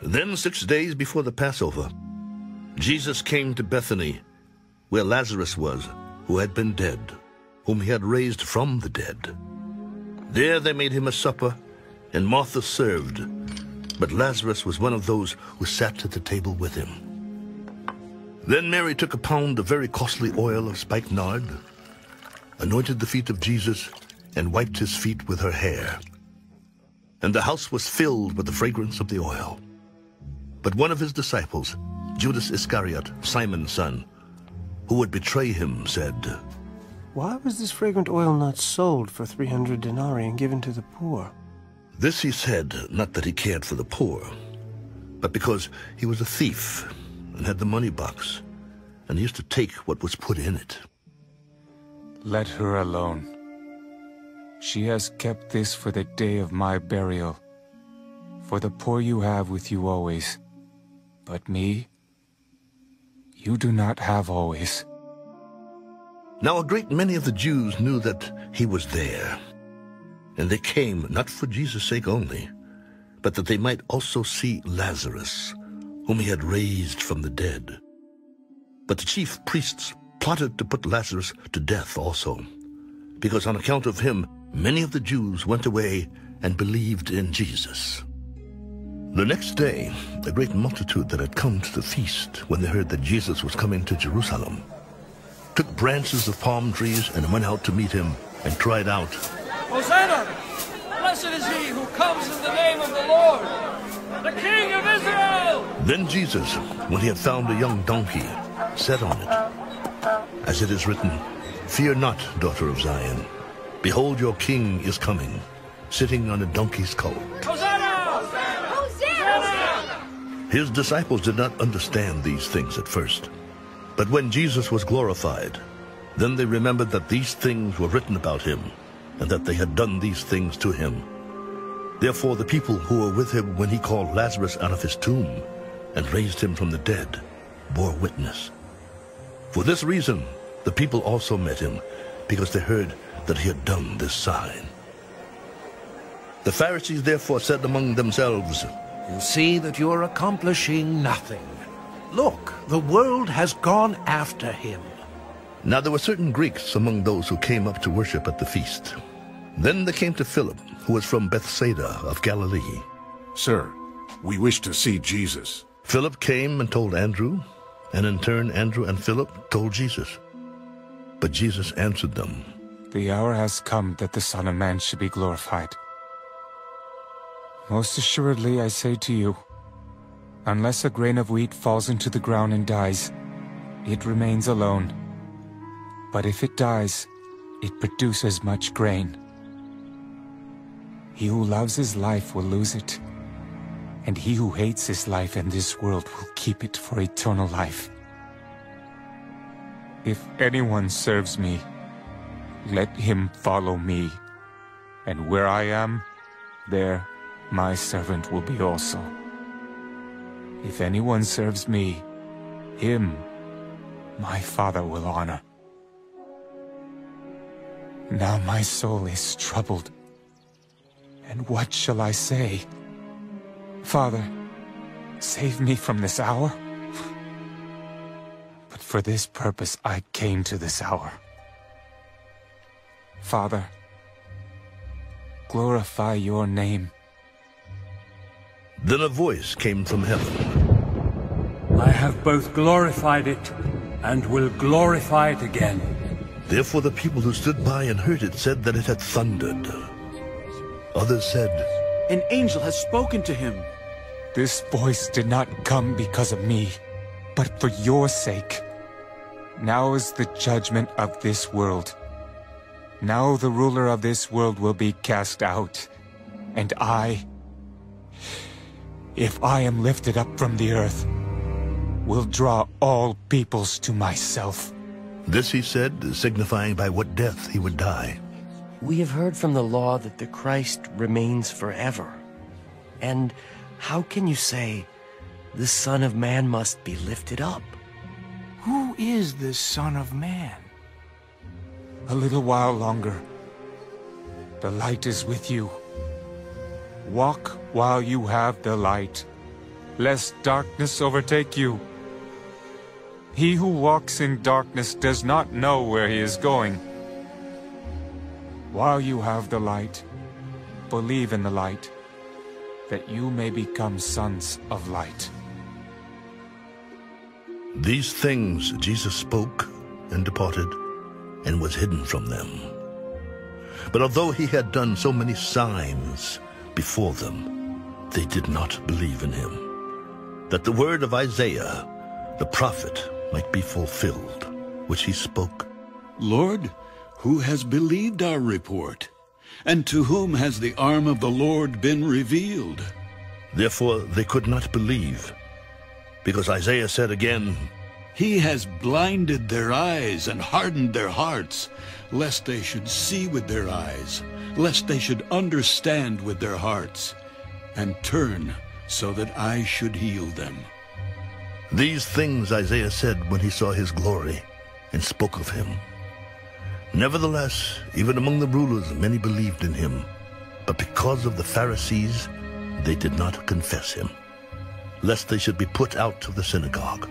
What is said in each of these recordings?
Then 6 days before the Passover, Jesus came to Bethany, where Lazarus was, who had been dead, whom he had raised from the dead. There they made him a supper, and Martha served, but Lazarus was one of those who sat at the table with him. Then Mary took a pound of very costly oil of spikenard, anointed the feet of Jesus, and wiped his feet with her hair. And the house was filled with the fragrance of the oil. But one of his disciples, Judas Iscariot, Simon's son, who would betray him, said, "Why was this fragrant oil not sold for 300 denarii and given to the poor?" This he said, not that he cared for the poor, but because he was a thief and had the money box, and he used to take what was put in it. Let her alone. She has kept this for the day of my burial. For the poor you have with you always, but me you do not have always. Now a great many of the Jews knew that he was there, and they came not for Jesus' sake only, but that they might also see Lazarus, whom he had raised from the dead. But the chief priests plotted to put Lazarus to death also, because on account of him many of the Jews went away and believed in Jesus. The next day, a great multitude that had come to the feast, when they heard that Jesus was coming to Jerusalem, took branches of palm trees and went out to meet him and cried out, "Hosanna! Blessed is he who comes in the name of the Lord, the King of Israel!" Then Jesus, when he had found a young donkey, sat on it. As it is written, "Fear not, daughter of Zion. Behold, your king is coming, sitting on a donkey's colt." Hosanna! His disciples did not understand these things at first. But when Jesus was glorified, then they remembered that these things were written about him, and that they had done these things to him. Therefore the people who were with him when he called Lazarus out of his tomb and raised him from the dead bore witness. For this reason the people also met him, because they heard that he had done this sign. The Pharisees therefore said among themselves, "You see that you are accomplishing nothing. Look, the world has gone after him." Now there were certain Greeks among those who came up to worship at the feast. Then they came to Philip, who was from Bethsaida of Galilee. "Sir, we wish to see Jesus." Philip came and told Andrew, and in turn Andrew and Philip told Jesus. But Jesus answered them, The hour has come that the Son of Man should be glorified. Most assuredly I say to you, unless a grain of wheat falls into the ground and dies, it remains alone. But if it dies, it produces much grain. He who loves his life will lose it, and he who hates his life in this world will keep it for eternal life. If anyone serves me, let him follow me, and where I am, there my servant will be also. If anyone serves me, him my Father will honor. Now my soul is troubled, and what shall I say? Father, save me from this hour? But for this purpose I came to this hour. Father, glorify your name. Then a voice came from heaven. I have both glorified it and will glorify it again. Therefore the people who stood by and heard it said that it had thundered. Others said, An angel has spoken to him. This voice did not come because of me, but for your sake. Now is the judgment of this world. Now the ruler of this world will be cast out, and I, if I am lifted up from the earth, will draw all peoples to myself. This he said, signifying by what death he would die. We have heard from the law that the Christ remains forever. And how can you say, the Son of Man must be lifted up? Who is this Son of Man? A little while longer. The light is with you. Walk while you have the light, lest darkness overtake you. He who walks in darkness does not know where he is going. While you have the light, believe in the light, that you may become sons of light. These things Jesus spoke and departed, and was hidden from them. But although he had done so many signs before them, they did not believe in him, that the word of Isaiah, the prophet, might be fulfilled, which he spoke. Lord, who has believed our report? And to whom has the arm of the Lord been revealed? Therefore they could not believe, because Isaiah said again, He has blinded their eyes and hardened their hearts, lest they should see with their eyes, lest they should understand with their hearts, and turn so that I should heal them. These things Isaiah said when he saw his glory, and spoke of him. Nevertheless, even among the rulers many believed in him, but because of the Pharisees they did not confess him, lest they should be put out of the synagogue.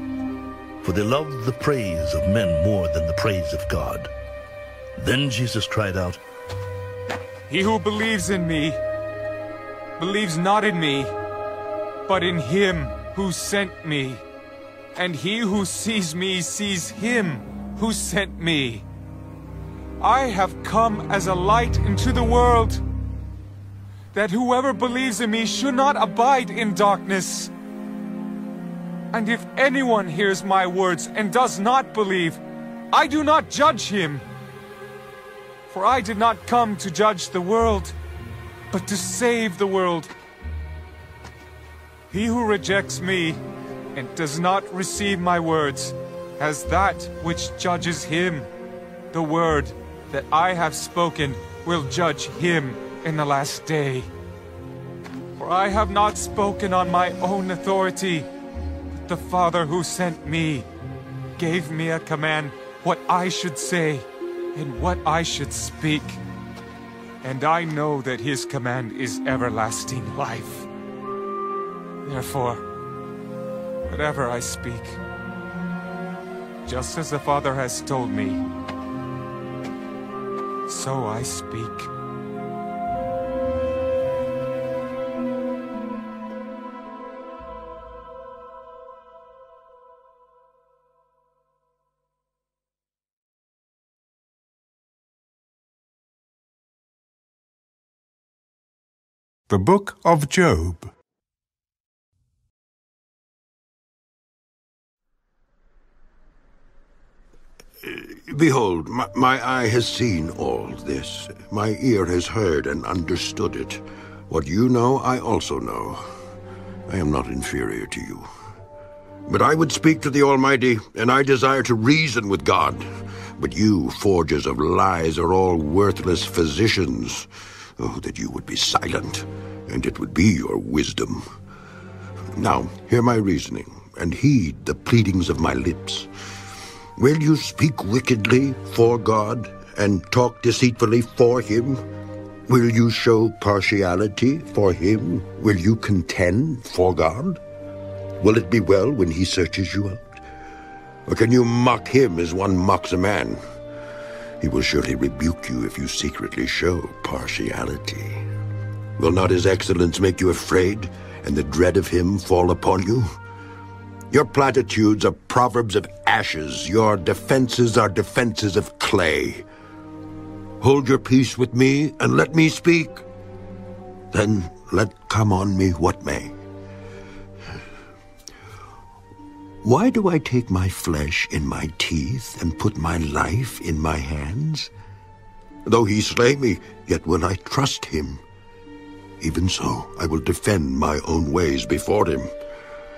For they loved the praise of men more than the praise of God. Then Jesus cried out, He who believes in me, believes not in me, but in him who sent me. And he who sees me sees him who sent me. I have come as a light into the world, that whoever believes in me should not abide in darkness. And if anyone hears my words and does not believe, I do not judge him. For I did not come to judge the world, but to save the world. He who rejects me and does not receive my words has that which judges him. The word that I have spoken will judge him in the last day. For I have not spoken on my own authority, but the Father who sent me gave me a command what I should say and what I should speak. And I know that his command is everlasting life. Therefore, whatever I speak, just as the Father has told me, so I speak. The Book of Job. Behold, my eye has seen all this. My ear has heard and understood it. What you know, I also know. I am not inferior to you. But I would speak to the Almighty, and I desire to reason with God. But you, forgers of lies, are all worthless physicians. Oh, that you would be silent, and it would be your wisdom. Now, hear my reasoning, and heed the pleadings of my lips. Will you speak wickedly for God, and talk deceitfully for him? Will you show partiality for him? Will you contend for God? Will it be well when he searches you out? Or can you mock him as one mocks a man? He will surely rebuke you if you secretly show partiality. Will not his excellence make you afraid, and the dread of him fall upon you? Your platitudes are proverbs of ashes. Your defenses are defenses of clay. Hold your peace with me, and let me speak. Then let come on me what may. Why do I take my flesh in my teeth, and put my life in my hands? Though he slay me, yet will I trust him. Even so, I will defend my own ways before him.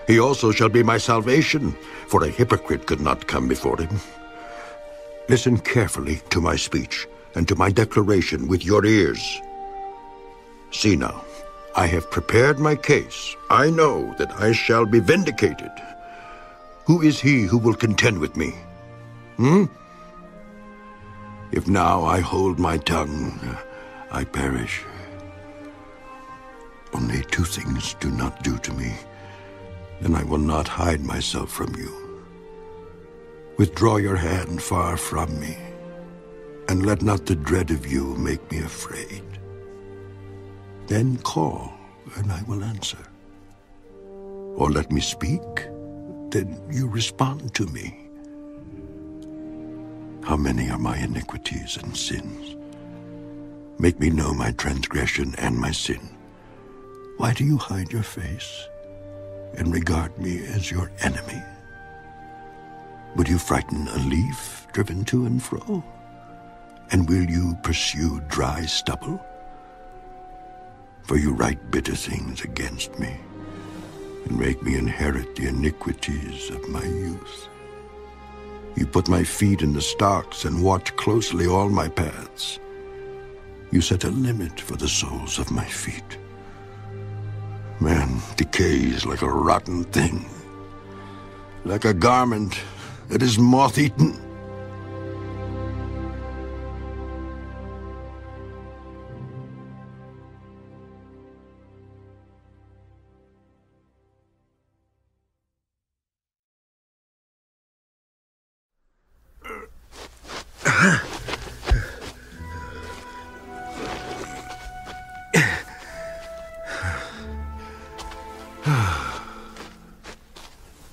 He also shall be my salvation, for a hypocrite could not come before him. Listen carefully to my speech, and to my declaration with your ears. See now, I have prepared my case. I know that I shall be vindicated. Who is he who will contend with me? If now I hold my tongue, I perish. Only two things do not do to me. and I will not hide myself from you. Withdraw your hand far from me, and let not the dread of you make me afraid. Then call, and I will answer. Or let me speak, then you respond to me. How many are my iniquities and sins? Make me know my transgression and my sin. Why do you hide your face and regard me as your enemy? Would you frighten a leaf driven to and fro? And will you pursue dry stubble? For you write bitter things against me, and make me inherit the iniquities of my youth. You put my feet in the stocks and watch closely all my paths. You set a limit for the soles of my feet. Man decays like a rotten thing, like a garment that is moth-eaten.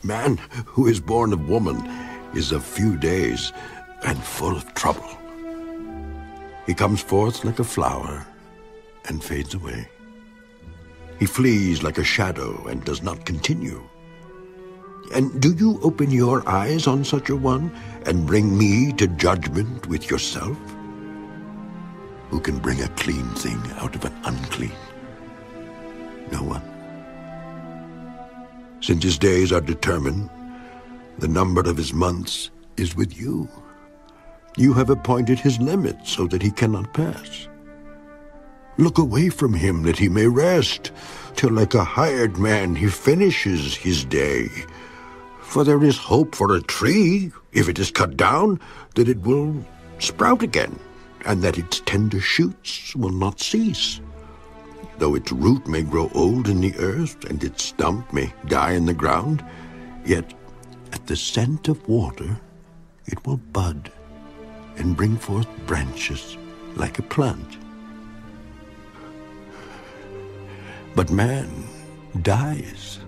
Man who is born of woman is of few days and full of trouble. He comes forth like a flower and fades away. He flees like a shadow and does not continue. And do you open your eyes on such a one and bring me to judgment with yourself? Who can bring a clean thing out of an unclean? No one. Since his days are determined, the number of his months is with you. You have appointed his limit so that he cannot pass. Look away from him that he may rest, till like a hired man he finishes his day. For there is hope for a tree, if it is cut down, that it will sprout again, and that its tender shoots will not cease. Though its root may grow old in the earth, and its stump may die in the ground, yet at the scent of water it will bud and bring forth branches like a plant. But man dies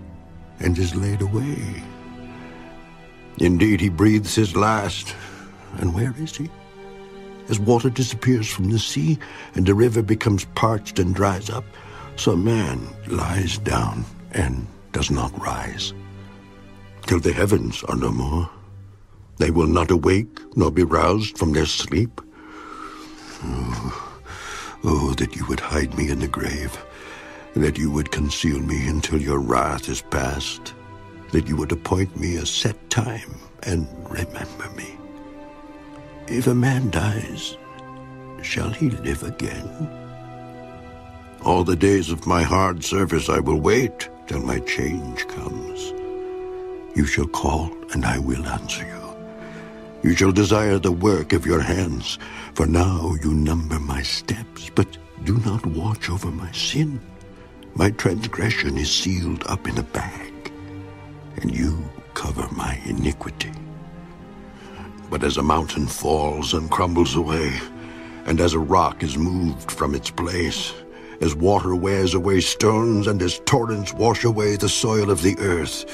and is laid away. Indeed, he breathes his last, and where is he? As water disappears from the sea, and the river becomes parched and dries up, so man lies down and does not rise. Till the heavens are no more, they will not awake nor be roused from their sleep. Oh, that you would hide me in the grave, that you would conceal me until your wrath is past, that you would appoint me a set time and remember me. If a man dies, shall he live again? All the days of my hard service I will wait till my change comes. You shall call, and I will answer you. You shall desire the work of your hands, for now you number my steps, but do not watch over my sin. My transgression is sealed up in a bag, and you cover my iniquity. But as a mountain falls and crumbles away, and as a rock is moved from its place, as water wears away stones, and as torrents wash away the soil of the earth,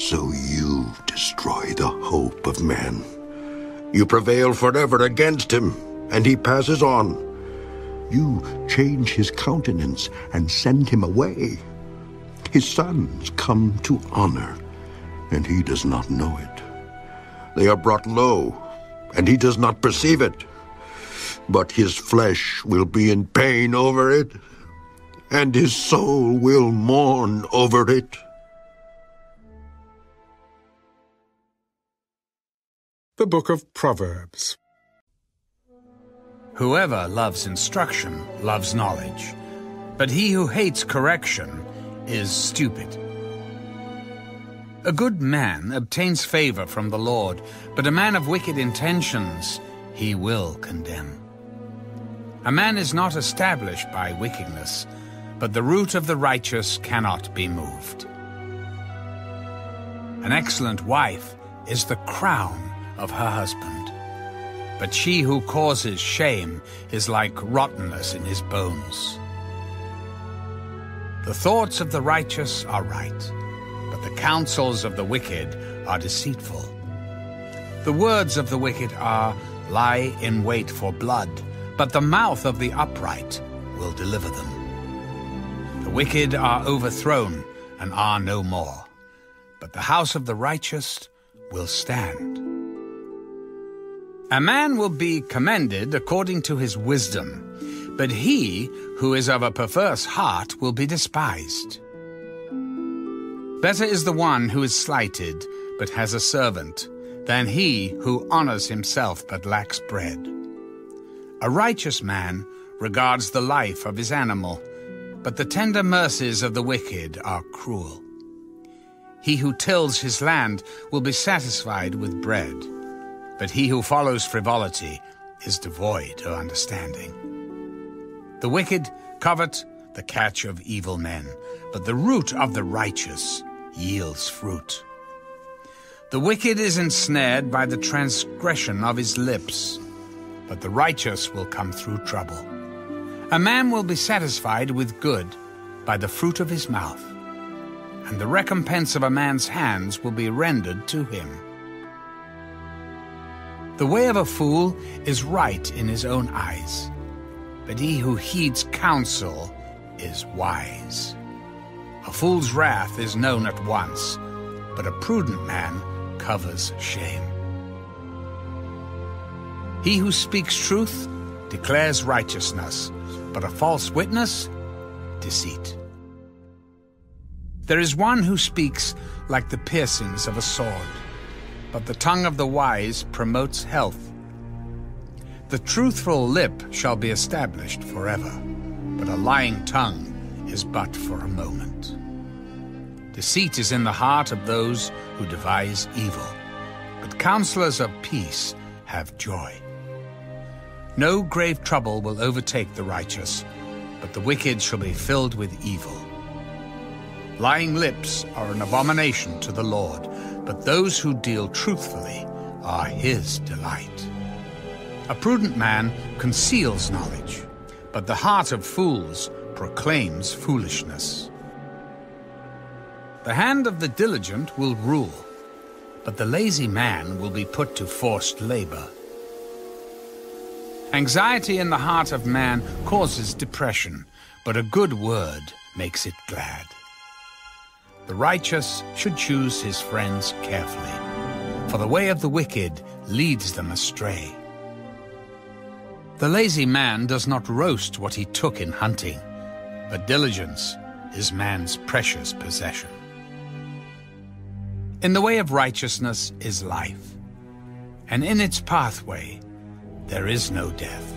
so you destroy the hope of man. You prevail forever against him, and he passes on. You change his countenance and send him away. His sons come to honor, and he does not know it. They are brought low, and he does not perceive it. But his flesh will be in pain over it, and his soul will mourn over it. The Book of Proverbs. Whoever loves instruction loves knowledge, but he who hates correction is stupid. A good man obtains favor from the Lord, but a man of wicked intentions he will condemn. A man is not established by wickedness, but the root of the righteous cannot be moved. An excellent wife is the crown of her husband, but she who causes shame is like rottenness in his bones. The thoughts of the righteous are right, but the counsels of the wicked are deceitful. The words of the wicked lie in wait for blood, but the mouth of the upright will deliver them. The wicked are overthrown and are no more, but the house of the righteous will stand. A man will be commended according to his wisdom, but he who is of a perverse heart will be despised. Better is the one who is slighted, but has a servant, than he who honors himself but lacks bread. A righteous man regards the life of his animal, but the tender mercies of the wicked are cruel. He who tills his land will be satisfied with bread, but he who follows frivolity is devoid of understanding. The wicked covet the catch of evil men, but the root of the righteous yields fruit. The wicked is ensnared by the transgression of his lips, but the righteous will come through trouble. A man will be satisfied with good by the fruit of his mouth, and the recompense of a man's hands will be rendered to him. The way of a fool is right in his own eyes, but he who heeds counsel is wise. A fool's wrath is known at once, but a prudent man covers shame. He who speaks truth declares righteousness, but a false witness, deceit. There is one who speaks like the piercings of a sword, but the tongue of the wise promotes health. The truthful lip shall be established forever, but a lying tongue is but for a moment. Deceit is in the heart of those who devise evil, but counselors of peace have joy. No grave trouble will overtake the righteous, but the wicked shall be filled with evil. Lying lips are an abomination to the Lord, but those who deal truthfully are his delight. A prudent man conceals knowledge, but the heart of fools proclaims foolishness. The hand of the diligent will rule, but the lazy man will be put to forced labor. Anxiety in the heart of man causes depression, but a good word makes it glad. The righteous should choose his friends carefully, for the way of the wicked leads them astray. The lazy man does not roast what he took in hunting, but diligence is man's precious possession. In the way of righteousness is life, and in its pathway there is no death.